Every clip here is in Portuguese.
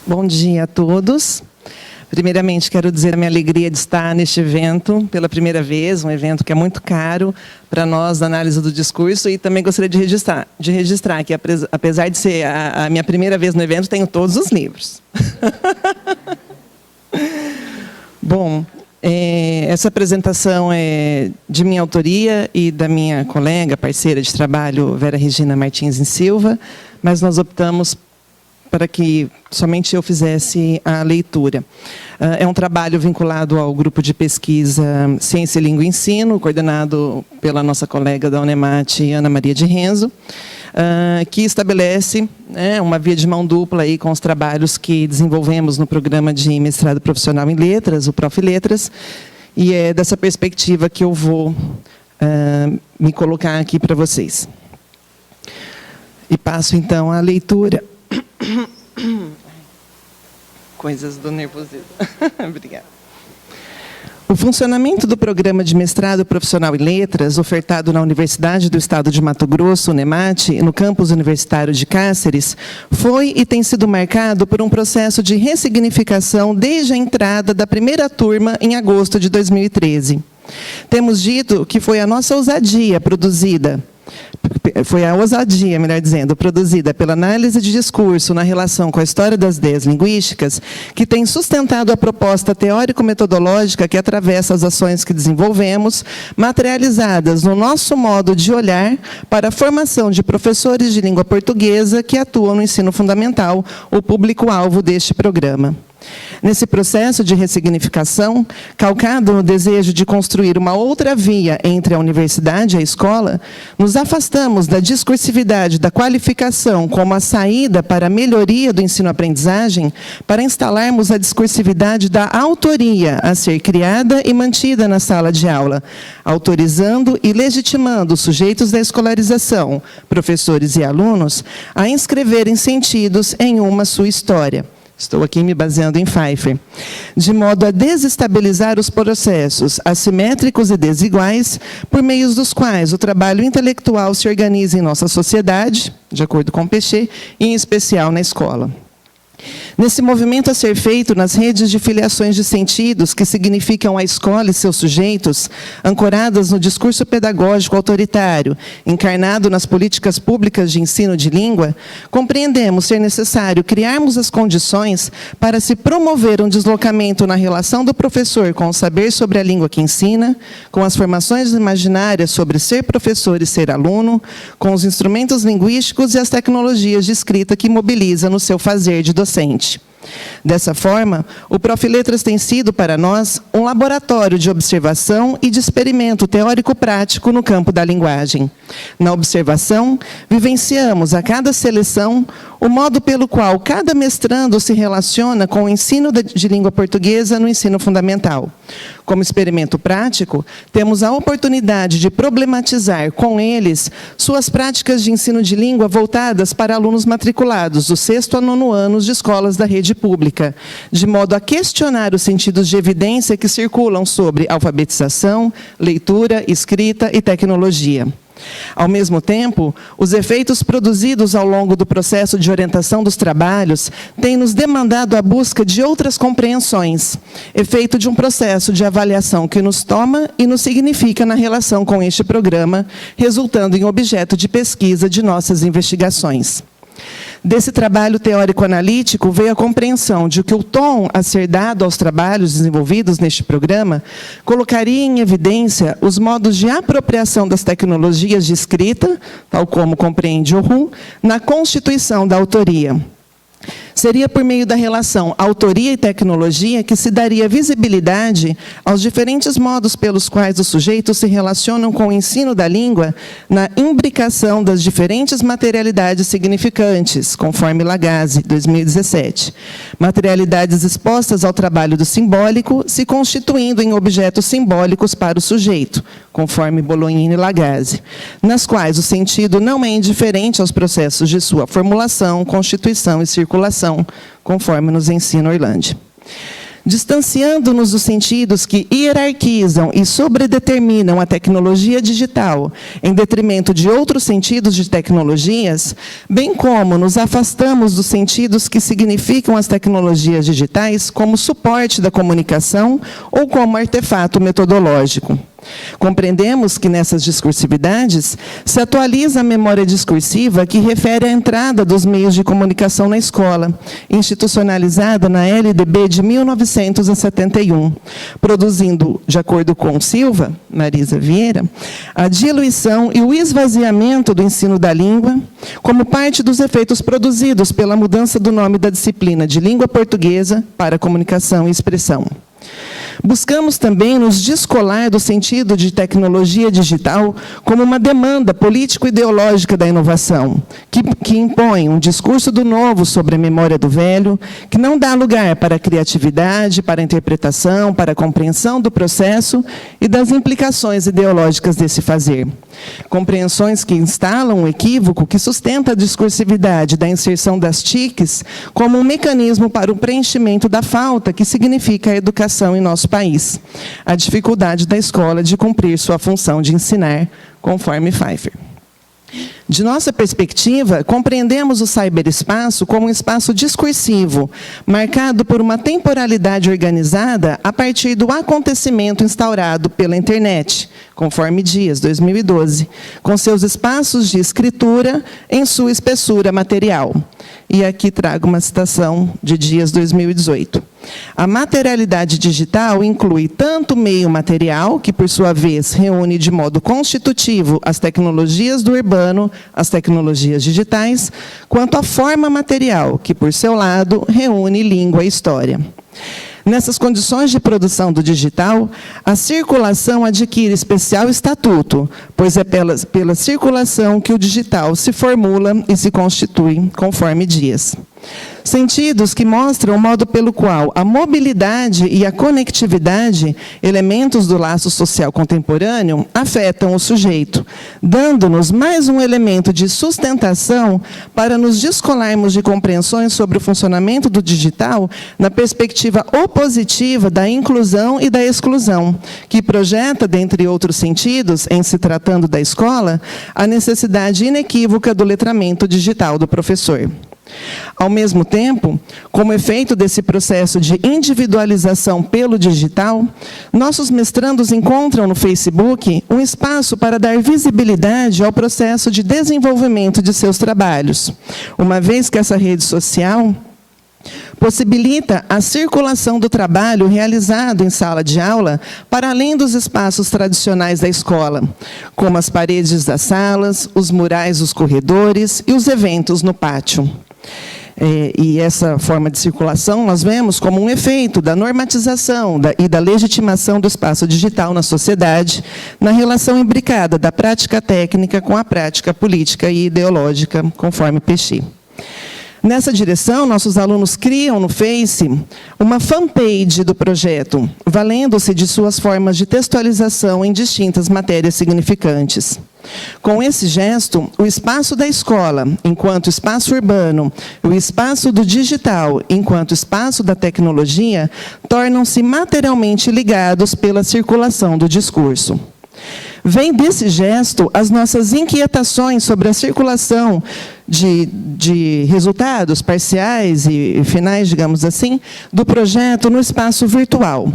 Bom dia a todos. Primeiramente, quero dizer a minha alegria de estar neste evento pela primeira vez, um evento que é muito caro para nós, da análise do discurso, e também gostaria de registrar que, apesar de ser a minha primeira vez no evento, tenho todos os livros. Bom, essa apresentação é de minha autoria e da minha colega, parceira de trabalho, Vera Regina Martins e Silva, mas nós optamos para que somente eu fizesse a leitura. É um trabalho vinculado ao grupo de pesquisa Ciência, Língua e Ensino, coordenado pela nossa colega da Unemate, Ana Maria de Renzo, que estabelece uma via de mão dupla aí com os trabalhos que desenvolvemos no programa de mestrado profissional em letras, o Prof. Letras, e é dessa perspectiva que eu vou me colocar aqui para vocês. E passo, então, a leitura. Coisas do nervosismo. Obrigada. O funcionamento do programa de mestrado profissional em letras, ofertado na Universidade do Estado de Mato Grosso, Unemate, no campus universitário de Cáceres, foi e tem sido marcado por um processo de ressignificação desde a entrada da primeira turma em agosto de 2013. Temos dito que foi a nossa ousadia produzida pela análise de discurso na relação com a história das ideias linguísticas, que tem sustentado a proposta teórico-metodológica que atravessa as ações que desenvolvemos, materializadas no nosso modo de olhar para a formação de professores de língua portuguesa que atuam no ensino fundamental, o público-alvo deste programa. Nesse processo de ressignificação, calcado no desejo de construir uma outra via entre a universidade e a escola, nos afastamos da discursividade da qualificação como a saída para a melhoria do ensino-aprendizagem, para instalarmos a discursividade da autoria a ser criada e mantida na sala de aula, autorizando e legitimando os sujeitos da escolarização, professores e alunos, a inscreverem sentidos em uma sua história. Estou aqui me baseando em Pfeiffer, de modo a desestabilizar os processos assimétricos e desiguais, por meios dos quais o trabalho intelectual se organiza em nossa sociedade, de acordo com Pechet, e em especial na escola. Nesse movimento a ser feito nas redes de filiações de sentidos, que significam a escola e seus sujeitos, ancoradas no discurso pedagógico autoritário, encarnado nas políticas públicas de ensino de língua, compreendemos ser necessário criarmos as condições para se promover um deslocamento na relação do professor com o saber sobre a língua que ensina, com as formações imaginárias sobre ser professor e ser aluno, com os instrumentos linguísticos e as tecnologias de escrita que mobiliza no seu fazer de docente. Dessa forma, o Prof. Letras tem sido, para nós, um laboratório de observação e de experimento teórico-prático no campo da linguagem. Na observação, vivenciamos a cada seleção o modo pelo qual cada mestrando se relaciona com o ensino de língua portuguesa no ensino fundamental. Como experimento prático, temos a oportunidade de problematizar com eles suas práticas de ensino de língua voltadas para alunos matriculados do 6º a 9º anos de escolas da rede pública, de modo a questionar os sentidos de evidência que circulam sobre alfabetização, leitura, escrita e tecnologia. Ao mesmo tempo, os efeitos produzidos ao longo do processo de orientação dos trabalhos têm nos demandado a busca de outras compreensões, efeito de um processo de avaliação que nos toma e nos significa na relação com este programa, resultando em objeto de pesquisa de nossas investigações. Desse trabalho teórico-analítico veio a compreensão de que o tom a ser dado aos trabalhos desenvolvidos neste programa colocaria em evidência os modos de apropriação das tecnologias de escrita, tal como compreende Orhun, na constituição da autoria. Seria por meio da relação autoria e tecnologia que se daria visibilidade aos diferentes modos pelos quais os sujeitos se relacionam com o ensino da língua na imbricação das diferentes materialidades significantes, conforme Lagasse, 2017. Materialidades expostas ao trabalho do simbólico, se constituindo em objetos simbólicos para o sujeito, conforme Bolognini e Lagasse, nas quais o sentido não é indiferente aos processos de sua formulação, constituição e circulação, conforme nos ensina Orlandi. distanciando-nos dos sentidos que hierarquizam e sobredeterminam a tecnologia digital, em detrimento de outros sentidos de tecnologias, bem como nos afastamos dos sentidos que significam as tecnologias digitais como suporte da comunicação ou como artefato metodológico. Compreendemos que nessas discursividades se atualiza a memória discursiva que refere à entrada dos meios de comunicação na escola, institucionalizada na LDB de 1971, produzindo, de acordo com Silva, Marisa Vieira, a diluição e o esvaziamento do ensino da língua, como parte dos efeitos produzidos pela mudança do nome da disciplina de língua portuguesa para comunicação e expressão. Buscamos também nos descolar do sentido de tecnologia digital como uma demanda político-ideológica da inovação, que impõe um discurso do novo sobre a memória do velho, que não dá lugar para a criatividade, para a interpretação, para a compreensão do processo e das implicações ideológicas desse fazer. Compreensões que instalam um equívoco que sustenta a discursividade da inserção das TICs como um mecanismo para o preenchimento da falta que significa a educação em nosso país, a dificuldade da escola de cumprir sua função de ensinar, conforme Pfeiffer. De nossa perspectiva, compreendemos o ciberespaço como um espaço discursivo, marcado por uma temporalidade organizada a partir do acontecimento instaurado pela internet, conforme Dias, 2012, com seus espaços de escritura em sua espessura material. E aqui trago uma citação de Dias, 2018. A materialidade digital inclui tanto o meio material, que, por sua vez, reúne de modo constitutivo as tecnologias do urbano, as tecnologias digitais, quanto a forma material, que, por seu lado, reúne língua e história. Nessas condições de produção do digital, a circulação adquire especial estatuto, pois é pela circulação que o digital se formula e se constitui, conforme Dias. Sentidos que mostram o modo pelo qual a mobilidade e a conectividade, elementos do laço social contemporâneo, afetam o sujeito, dando-nos mais um elemento de sustentação para nos descolarmos de compreensões sobre o funcionamento do digital na perspectiva opositiva da inclusão e da exclusão, que projeta, dentre outros sentidos, em se tratando da escola, a necessidade inequívoca do letramento digital do professor. Ao mesmo tempo, como efeito desse processo de individualização pelo digital, nossos mestrandos encontram no Facebook um espaço para dar visibilidade ao processo de desenvolvimento de seus trabalhos, uma vez que essa rede social possibilita a circulação do trabalho realizado em sala de aula para além dos espaços tradicionais da escola, como as paredes das salas, os murais dos corredores e os eventos no pátio. E essa forma de circulação nós vemos como um efeito da normatização e da legitimação do espaço digital na sociedade, na relação imbricada da prática técnica com a prática política e ideológica, conforme Pechet. Nessa direção, nossos alunos criam no Face uma fanpage do projeto, valendo-se de suas formas de textualização em distintas matérias significantes. Com esse gesto, o espaço da escola, enquanto espaço urbano, o espaço do digital, enquanto espaço da tecnologia, tornam-se materialmente ligados pela circulação do discurso. Vem desse gesto as nossas inquietações sobre a circulação de resultados parciais e finais, digamos assim, do projeto no espaço virtual.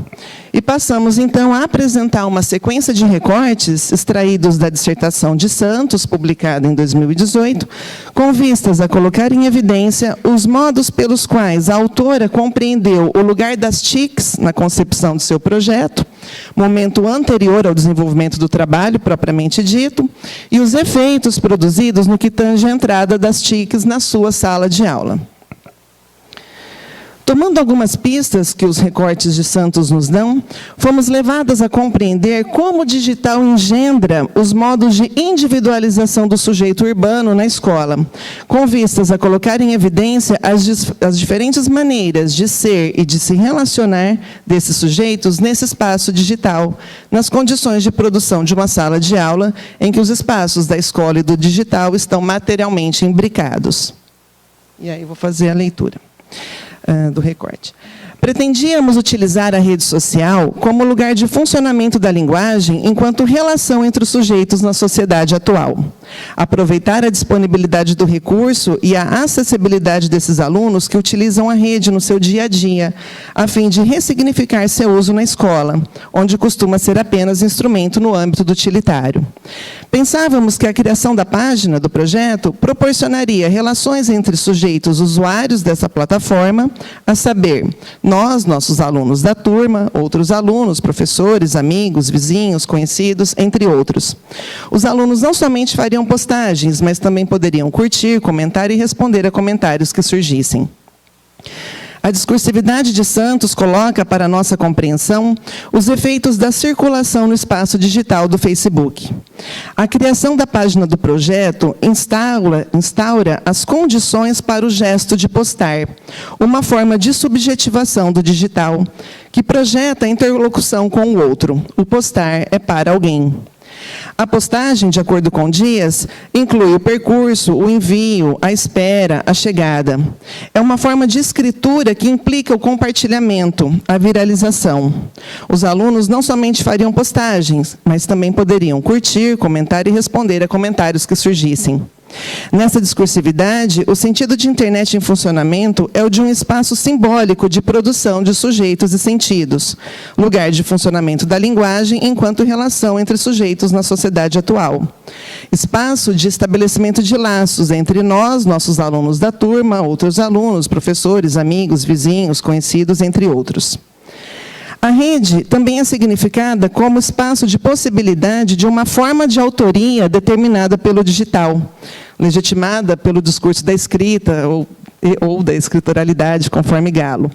E passamos, então, a apresentar uma sequência de recortes extraídos da dissertação de Santos, publicada em 2018, com vistas a colocar em evidência os modos pelos quais a autora compreendeu o lugar das TICs na concepção do seu projeto, momento anterior ao desenvolvimento do trabalho, propriamente dito, e os efeitos produzidos no que tange a entrada das TICs na sua sala de aula. Tomando algumas pistas que os recortes de Santos nos dão, fomos levadas a compreender como o digital engendra os modos de individualização do sujeito urbano na escola, com vistas a colocar em evidência as diferentes maneiras de ser e de se relacionar desses sujeitos nesse espaço digital, nas condições de produção de uma sala de aula em que os espaços da escola e do digital estão materialmente imbricados. E aí vou fazer a leitura do recorte. Pretendíamos utilizar a rede social como lugar de funcionamento da linguagem enquanto relação entre os sujeitos na sociedade atual. Aproveitar a disponibilidade do recurso e a acessibilidade desses alunos que utilizam a rede no seu dia a dia, a fim de ressignificar seu uso na escola, onde costuma ser apenas instrumento no âmbito do utilitário. Pensávamos que a criação da página do projeto proporcionaria relações entre sujeitos usuários dessa plataforma, a saber, nós, nossos alunos da turma, outros alunos, professores, amigos, vizinhos, conhecidos, entre outros. Os alunos não somente fariam postagens, mas também poderiam curtir, comentar e responder a comentários que surgissem. A discursividade de Santos coloca para nossa compreensão os efeitos da circulação no espaço digital do Facebook. A criação da página do projeto instaura as condições para o gesto de postar, uma forma de subjetivação do digital, que projeta a interlocução com o outro. O postar é para alguém. A postagem, de acordo com Dias, inclui o percurso, o envio, a espera, a chegada. É uma forma de escritura que implica o compartilhamento, a viralização. Os alunos não somente fariam postagens, mas também poderiam curtir, comentar e responder a comentários que surgissem. Nessa discursividade, o sentido de internet em funcionamento é o de um espaço simbólico de produção de sujeitos e sentidos, lugar de funcionamento da linguagem enquanto relação entre sujeitos na sociedade atual. Espaço de estabelecimento de laços entre nós, nossos alunos da turma, outros alunos, professores, amigos, vizinhos, conhecidos, entre outros. A rede também é significada como espaço de possibilidade de uma forma de autoria determinada pelo digital, legitimada pelo discurso da escrita ou da escritoralidade, conforme Galo.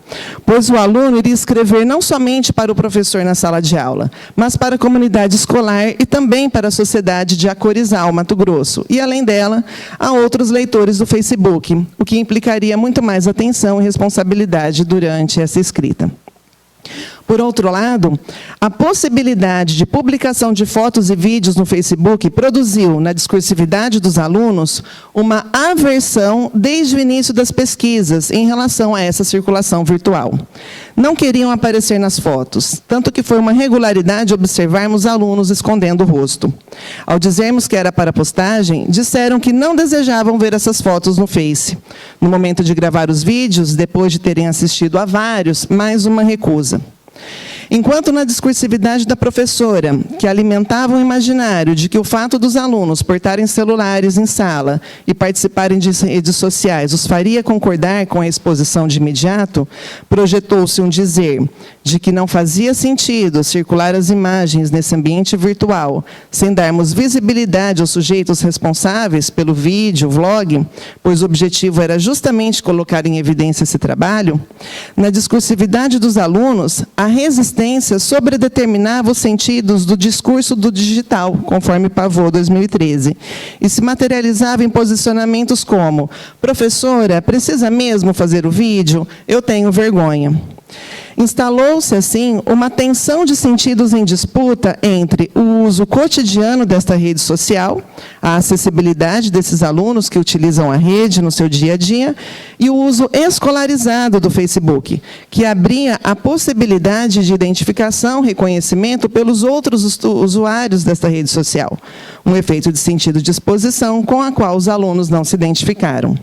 Pois o aluno iria escrever não somente para o professor na sala de aula, mas para a comunidade escolar e também para a sociedade de Acorizal, Mato Grosso, e, além dela, a outros leitores do Facebook, o que implicaria muito mais atenção e responsabilidade durante essa escrita. Por outro lado, a possibilidade de publicação de fotos e vídeos no Facebook produziu, na discursividade dos alunos, uma aversão desde o início das pesquisas em relação a essa circulação virtual. Não queriam aparecer nas fotos, tanto que foi uma regularidade observarmos alunos escondendo o rosto. Ao dizermos que era para postagem, disseram que não desejavam ver essas fotos no Face. No momento de gravar os vídeos, depois de terem assistido a vários, mais uma recusa. Enquanto na discursividade da professora, que alimentava o imaginário de que o fato dos alunos portarem celulares em sala e participarem de redes sociais os faria concordar com a exposição de imediato, projetou-se um dizer de que não fazia sentido circular as imagens nesse ambiente virtual, sem darmos visibilidade aos sujeitos responsáveis pelo vídeo, vlog, pois o objetivo era justamente colocar em evidência esse trabalho. Na discursividade dos alunos, a resistência sobredeterminava os sentidos do discurso do digital, conforme Pavô, 2013, e se materializava em posicionamentos como: professora, precisa mesmo fazer o vídeo? Eu tenho vergonha. Instalou-se, assim, uma tensão de sentidos em disputa entre o uso cotidiano desta rede social, a acessibilidade desses alunos que utilizam a rede no seu dia a dia, e o uso escolarizado do Facebook, que abria a possibilidade de identificação, reconhecimento pelos outros usuários desta rede social, um efeito de sentido de exposição com a qual os alunos não se identificaram.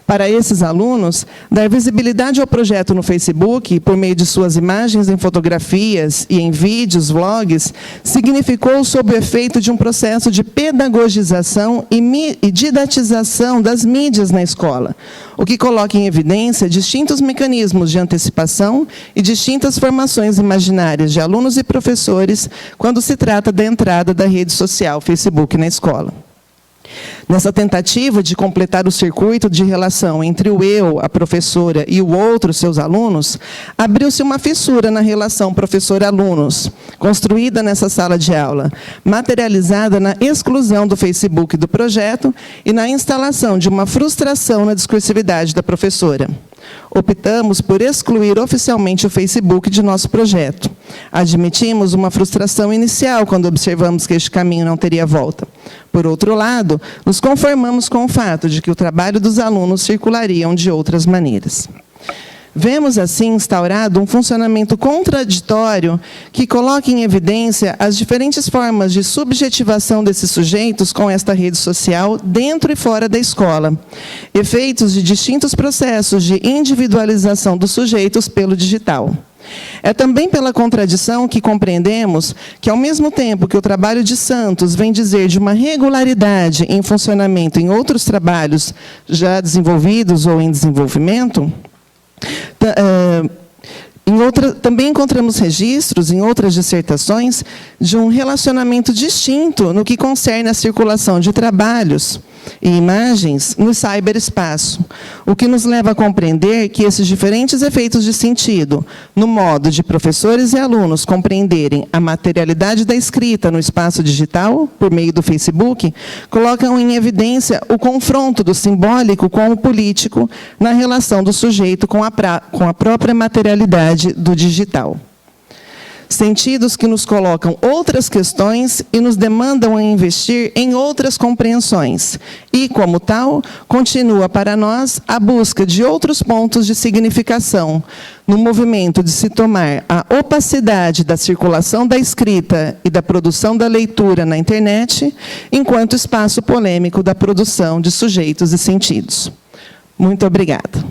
Para esses alunos, dar visibilidade ao projeto no Facebook, por meio de suas imagens em fotografias e em vídeos, vlogs, significou sob o efeito de um processo de pedagogização e didatização das mídias na escola, o que coloca em evidência distintos mecanismos de antecipação e distintas formações imaginárias de alunos e professores quando se trata da entrada da rede social Facebook na escola. Nessa tentativa de completar o circuito de relação entre o eu, a professora, e o outro, seus alunos, abriu-se uma fissura na relação professor-alunos, construída nessa sala de aula, materializada na exclusão do Facebook do projeto e na instalação de uma frustração na discursividade da professora. Optamos por excluir oficialmente o Facebook de nosso projeto. Admitimos uma frustração inicial quando observamos que este caminho não teria volta. Por outro lado, nos conformamos com o fato de que o trabalho dos alunos circulariam de outras maneiras. Vemos, assim, instaurado um funcionamento contraditório que coloca em evidência as diferentes formas de subjetivação desses sujeitos com esta rede social dentro e fora da escola, efeitos de distintos processos de individualização dos sujeitos pelo digital. É também pela contradição que compreendemos que, ao mesmo tempo que o trabalho de Santos vem dizer de uma regularidade em funcionamento em outros trabalhos já desenvolvidos ou em desenvolvimento, também encontramos registros, em outras dissertações, de um relacionamento distinto no que concerne à circulação de trabalhos e imagens no cyberespaço, o que nos leva a compreender que esses diferentes efeitos de sentido, no modo de professores e alunos compreenderem a materialidade da escrita no espaço digital, por meio do Facebook, colocam em evidência o confronto do simbólico com o político na relação do sujeito com a própria materialidade do digital. Sentidos que nos colocam outras questões e nos demandam a investir em outras compreensões. E, como tal, continua para nós a busca de outros pontos de significação, no movimento de se tomar a opacidade da circulação da escrita e da produção da leitura na internet, enquanto espaço polêmico da produção de sujeitos e sentidos. Muito obrigada.